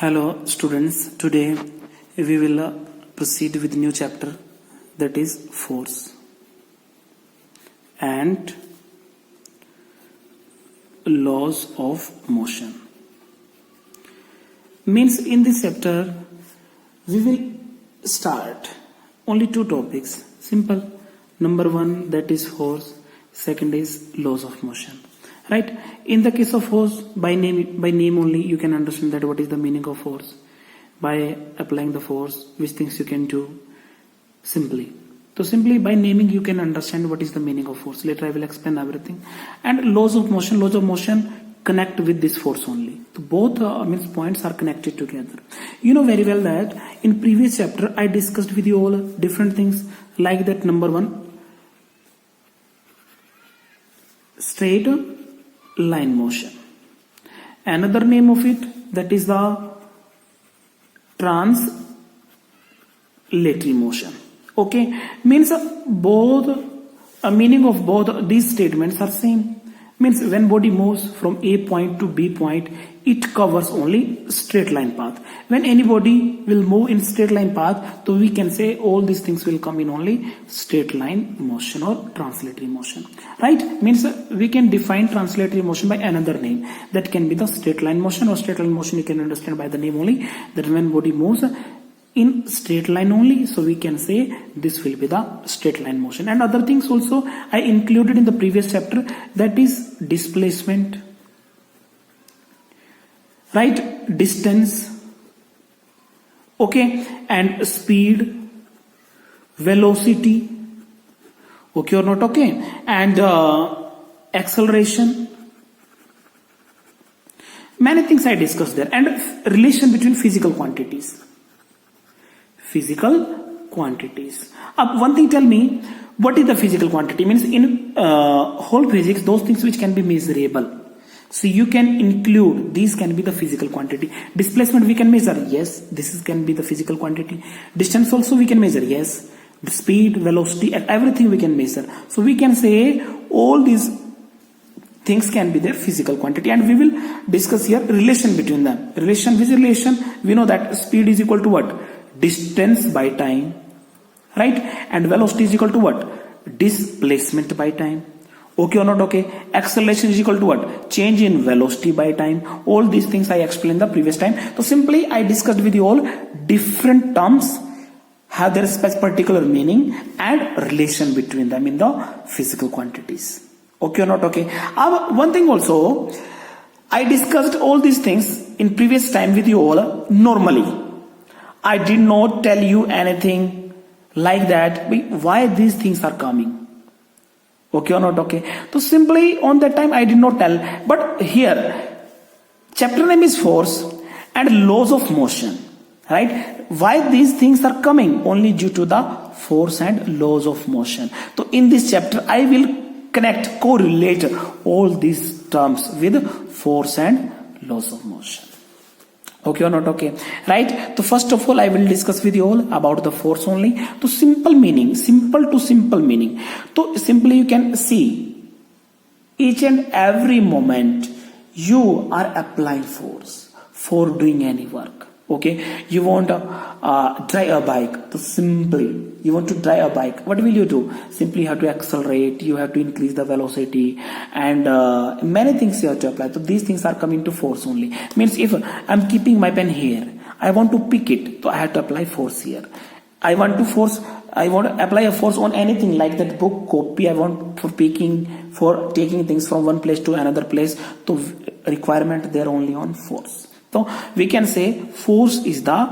Hello students, today we will proceed with new chapter, that is force and laws of motion. Means in this chapter we will start only two topics, simple. Number one, that is force, second is laws of motion. Right? In the case of force, by name only you can understand that what is the meaning of force. By applying the force, which things you can do simply. So simply by naming you can understand what is the meaning of force. Later I will explain everything. And laws of motion connect with this force only. So both means points are connected together. You know very well that in previous chapter I discussed with you all different things like that. Number one, straight line motion. Another name of it, that is the translatory motion. Okay, means both meaning of both these statements are same. Means when body moves from A point to B point, it covers only straight line path. When any body will move in straight line path, so we can say all these things will come in only straight line motion or translatory motion. Right? Means we can define translatory motion by another name. That can be the straight line motion, or straight line motion you can understand by the name only, that when body moves in straight line only, so we can say this will be the straight line motion. And other things also I included in the previous chapter, that is displacement, right, distance, okay, and speed, velocity, okay or not, okay, and acceleration. Many things I discussed there. And relation between physical quantities. One thing, tell me, what is the physical quantity? Means in whole physics, those things which can be measurable. So you can include, these can be the physical quantity. Displacement we can measure, yes, can be the physical quantity. Distance also we can measure, yes. Speed, velocity, and everything we can measure. So we can say all these things can be their physical quantity, and we will discuss here relation between them. Relation, which relation? We know that speed is equal to what? Distance by time, right? And velocity is equal to what? Displacement by time. Okay or not, okay? Acceleration is equal to what? Change in velocity by time. All these things I explained the previous time. So simply I discussed with you all different terms have their particular meaning and relation between them in the physical quantities. Okay or not, okay? One thing also, I discussed all these things in previous time with you all normally. I did not tell you anything like that, why these things are coming. Okay or not, okay? So simply on that time I did not tell. But here, chapter name is force and laws of motion. Right? Why these things are coming? Only due to the force and laws of motion. So in this chapter I will correlate all these terms with force and laws of motion. Okay or not, okay? Right? So first of all I will discuss with you all about the force only. To simple meaning. So simply you can see each and every moment you are applying force for doing any work. Okay, you want to drive a bike. So simply, you want to drive a bike. What will you do? Simply you have to accelerate, you have to increase the velocity, and many things you have to apply. So these things are coming to force only. Means if I'm keeping my pen here, I want to pick it, so I have to apply force here. I want to apply a force on anything like that book, copy. I want for taking things from one place to another place. So requirement there only on force. So we can say force is the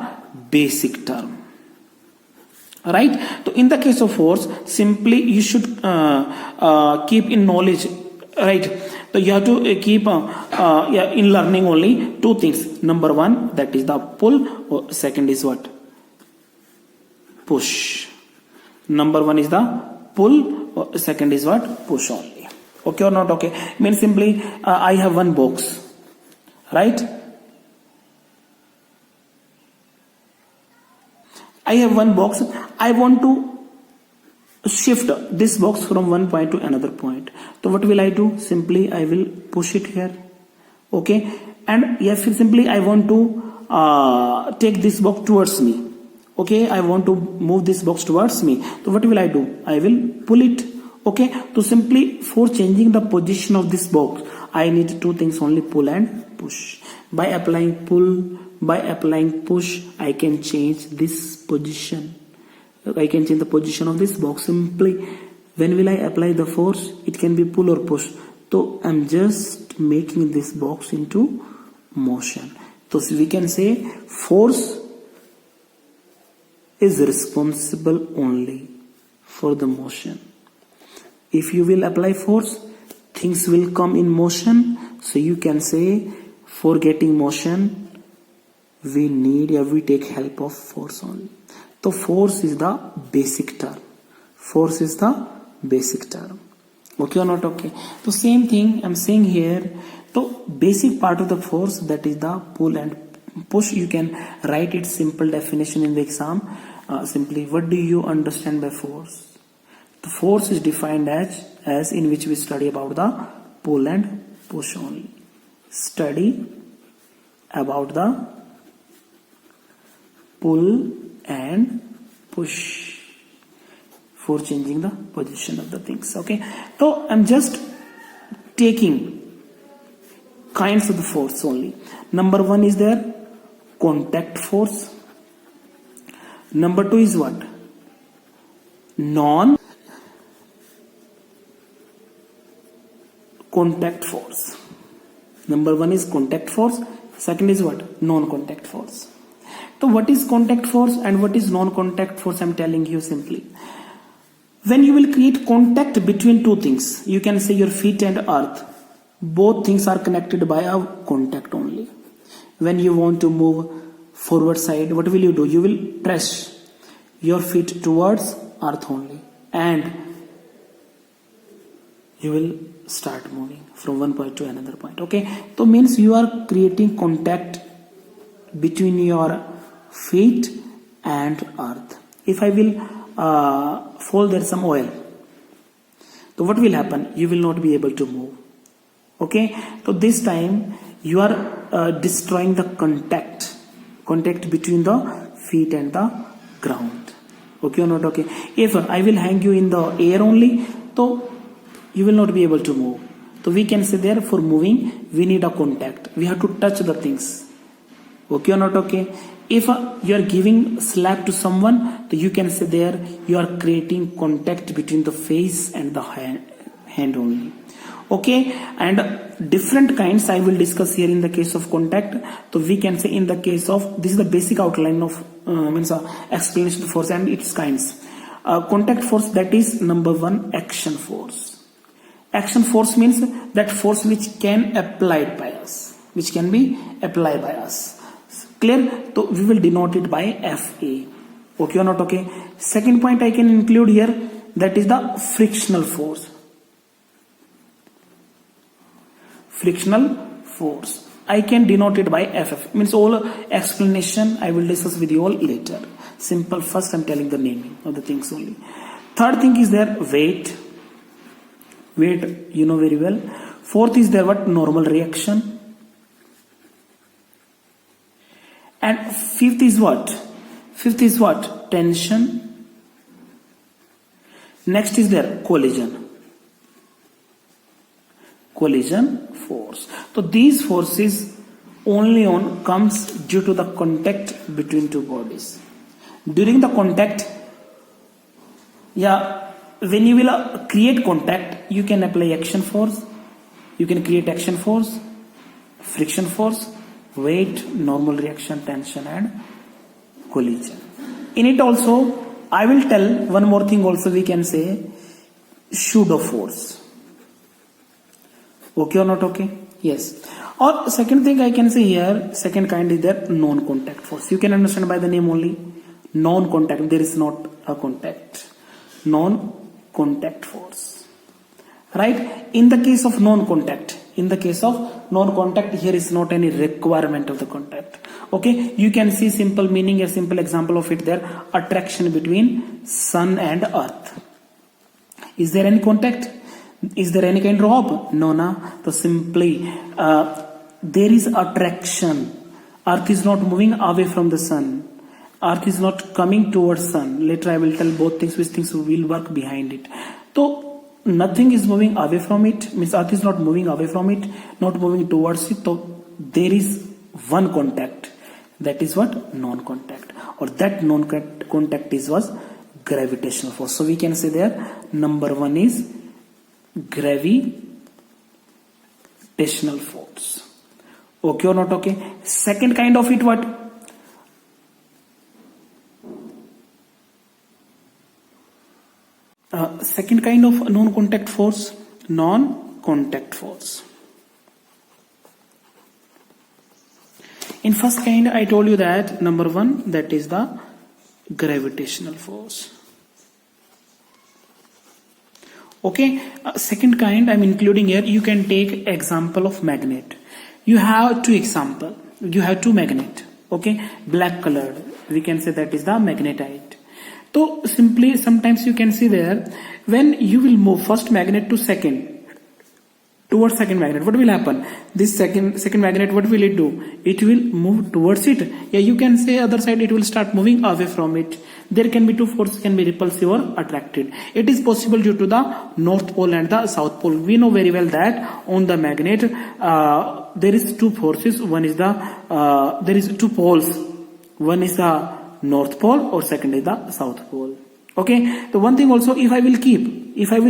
basic term. Right? So in the case of force, simply you should keep in knowledge. Right? So you have to keep in learning only two things. Number one, that is the pull. Second is what? Push. Number one is the pull. Second is what? Push only. Okay or not? Okay. Means simply I have one box. Right? I have one box. I want to shift this box from one point to another point. So what will I do? Simply I will push it here. Okay. And yes, simply I want to take this box towards me. Okay, I want to move this box towards me. So what will I do? I will pull it. Okay, so simply for changing the position of this box, I need two things only, pull and push. By applying pull, by applying push, I can change this position. I can change the position of this box simply. When will I apply the force? It can be pull or push. So I'm just making this box into motion. So we can say force is responsible only for the motion. If you will apply force, things will come in motion. So you can say for getting motion, we take help of force only. So force is the basic term. Force is the basic term. Okay or not okay? So same thing I'm saying here. So basic part of the force, that is the pull and push. You can write its simple definition in the exam. Simply, what do you understand by force? The force is defined as in which we study about the pull and push only. Study about the pull and push for changing the position of the things. Okay, so I'm just taking kinds of the force only. Number one is there contact force. Number two is what? Non-contact force. Number one is contact force. Second is what? Non-contact force. So what is contact force and what is non-contact force? I'm telling you simply. When you will create contact between two things, you can say your feet and earth. Both things are connected by a contact only. When you want to move forward side, what will you do? You will press your feet towards earth only, and you will start moving from one point to another point. Okay, so means you are creating contact between your feet and earth. If I will fall there some oil, so what will happen? You will not be able to move. Okay, so this time you are destroying the contact between the feet and the ground. Okay or not okay? If I will hang you in the air only, so you will not be able to move. So we can say there, for moving we need a contact. We have to touch the things. Okay or not okay? If you are giving slap to someone, so you can say there you are creating contact between the face and the hand only. Okay, and different kinds I will discuss here in the case of contact. So we can say in the case of, this is the basic outline of explanation of force and its kinds. Contact force, that is number one, action force. Action force means that force which can applied by us, which can be applied by us. Clear? So we will denote it by FA. Okay or not okay? Second point I can include here, that is the frictional force. Frictional force, I can denote it by FF. Means all explanation I will discuss with you all later. Simple, first I'm telling the naming of the things only. Third thing is there weight. Weight you know very well. Fourth is there what? Normal reaction. And fifth is what? Fifth is what? Tension. Next is there collision. Collision force. So these forces only comes due to the contact between two bodies. During the contact, when you will create contact, you can apply action force, you can create action force, friction force, weight, normal reaction, tension and collision. In it also, I will tell one more thing also, we can say pseudo force. Okay or not okay? Yes. Or second thing I can say here, second kind is that non-contact force. You can understand by the name only. Non-contact, there is not a contact. Non-contact force. Right? In the case of non-contact, here is not any requirement of the contact. Okay? You can see simple meaning, a simple example of it there. Attraction between sun and earth. Is there any contact? Is there any kind of no? So simply there is attraction earth is not moving away from the sun, earth is not coming towards sun. Later I will tell both things, which things will work behind it. So nothing is moving away from it, means earth is not moving away from it, not moving towards it. So there is one contact, that is what? Non-contact. Or that non-contact was gravitational force. So we can say there number one is gravitational force. Okay or not okay? Second kind of it what? Second kind of non-contact force, non-contact force. In first kind I told you that number one, that is the gravitational force. Okay, second kind I'm including here. You can take example of magnet. You have two example, you have two magnet, okay, black colored, we can say that is the magnetite. So simply sometimes you can see there, when you will move first magnet to second, towards second magnet, what will happen? This second magnet, what will it do? It will move towards it. Yeah, you can say other side, it will start moving away from it. There can be two forces, can be repulsive or attracted. It is possible due to the north pole and the south pole. We know very well that on the magnet there is two forces. One is the there is two poles. One is the north pole or second is the south pole. Okay. The one thing also, if I will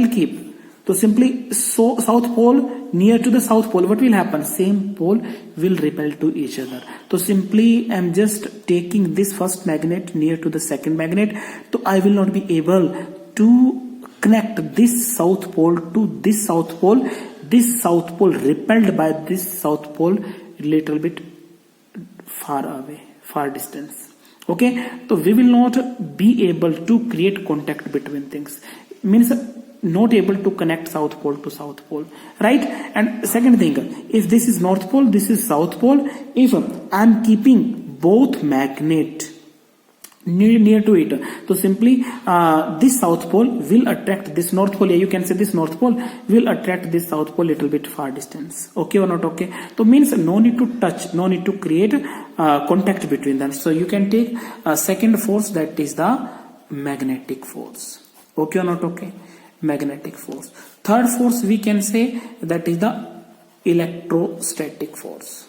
keep, so simply south pole near to the south pole, what will happen? Same pole will repel to each other. So simply I am just taking this first magnet near to the second magnet. So I will not be able to connect this south pole to this south pole. This south pole repelled by this south pole little bit far away, far distance. Okay, so we will not be able to create contact between things. Means not able to connect south pole to south pole, right? And second thing, if this is north pole, this is south pole, if I am keeping both magnet near to it, so simply this south pole will attract this north pole. Yeah, you can say this north pole will attract this south pole little bit far distance. Okay or not okay? So means no need to touch, no need to create contact between them. So you can take a second force, that is the magnetic force. Okay or not okay? Magnetic force. Third force we can say that is the electrostatic force,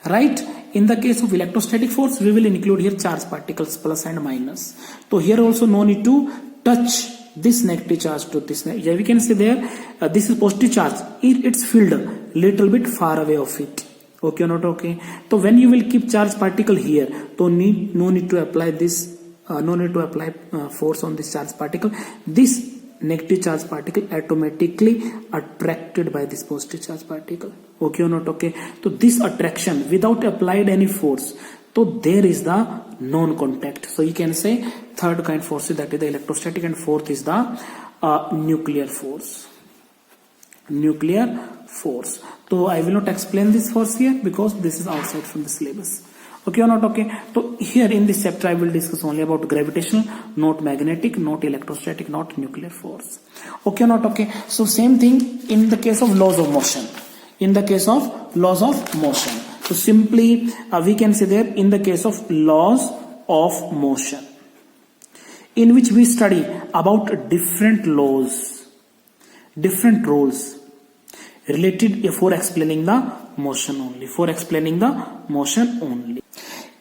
right? In the case of electrostatic force, we will include here charge particles plus and minus. So here also no need to touch this negative charge to this. Yeah, we can say there this is positive charge, it's filled little bit far away of it. Okay or not okay? So when you will keep charge particle here, so no need to apply this, no need to apply force on this charge particle. This negative charge particle automatically attracted by this positive charge particle. Okay or not okay? So this attraction without applied any force, so there is the non-contact. So you can say third kind force, that is the electrostatic, and fourth is the nuclear force. Nuclear force. So I will not explain this force here because this is outside from the syllabus. Okay or not okay? So here in this chapter I will discuss only about gravitational, not magnetic, not electrostatic, not nuclear force. Okay or not okay? So same thing in the case of laws of motion. In the case of laws of motion, so simply we can say there, in the case of laws of motion, in which we study about different laws, different rules related for explaining the motion only, for explaining the motion only.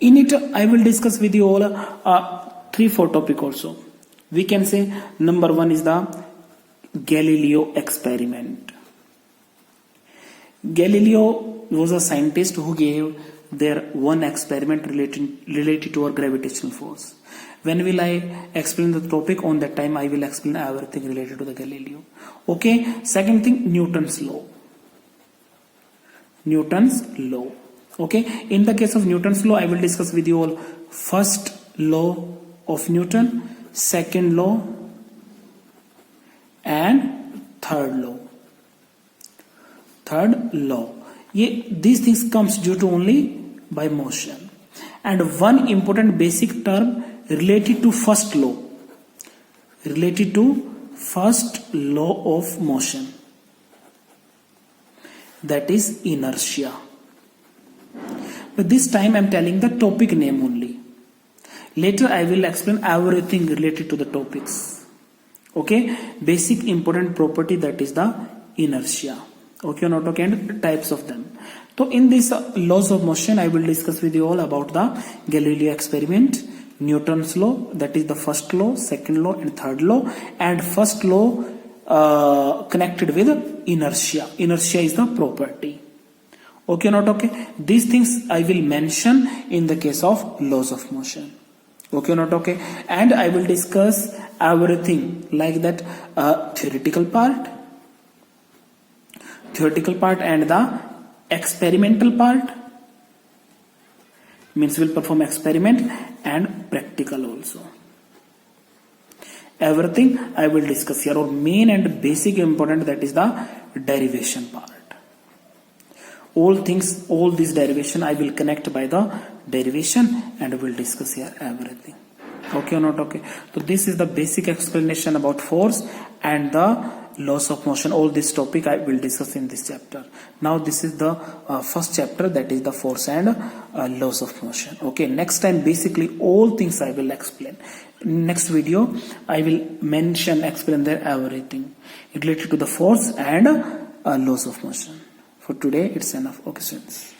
In it I will discuss with you all 3-4 topic also. We can say number one is the Galileo experiment. Galileo was a scientist who gave their one experiment related to our gravitational force. When will I explain the topic? On that time I will explain everything related to the Galileo. Okay. Second thing, Newton's law. Newton's law. Okay. In the case of Newton's law, I will discuss with you all first law of Newton, second law, and third law. Third law. These things comes due to only by motion. And one important basic term related to first law. Related to first law of motion. That is inertia. but this time I'm telling the topic name only. Later I will explain everything related to the topics. Okay, basic important property, that is the inertia. Okay or not? Okay, and types of them. So in this laws of motion, I will discuss with you all about the Galileo experiment, Newton's law, that is the first law, second law, and third law. And first law connected with inertia. Inertia is the property. Okay or not? Okay, these things I will mention in the case of laws of motion. Okay or not? Okay, and I will discuss everything like that, theoretical part and the experimental part, means we'll perform experiment, and practical also. Everything I will discuss here. Or main and basic important, that is the derivation part. All things, all this derivation I will connect by the derivation, and will discuss here everything. Okay or not? Okay, so this is the basic explanation about force and the laws of motion. All this topic I will discuss in this chapter. Now this is the first chapter, that is the force and laws of motion. Okay, next time basically all things I will explain. Next video I will explain there everything related to the force and laws of motion. For today it's enough. Okay, students.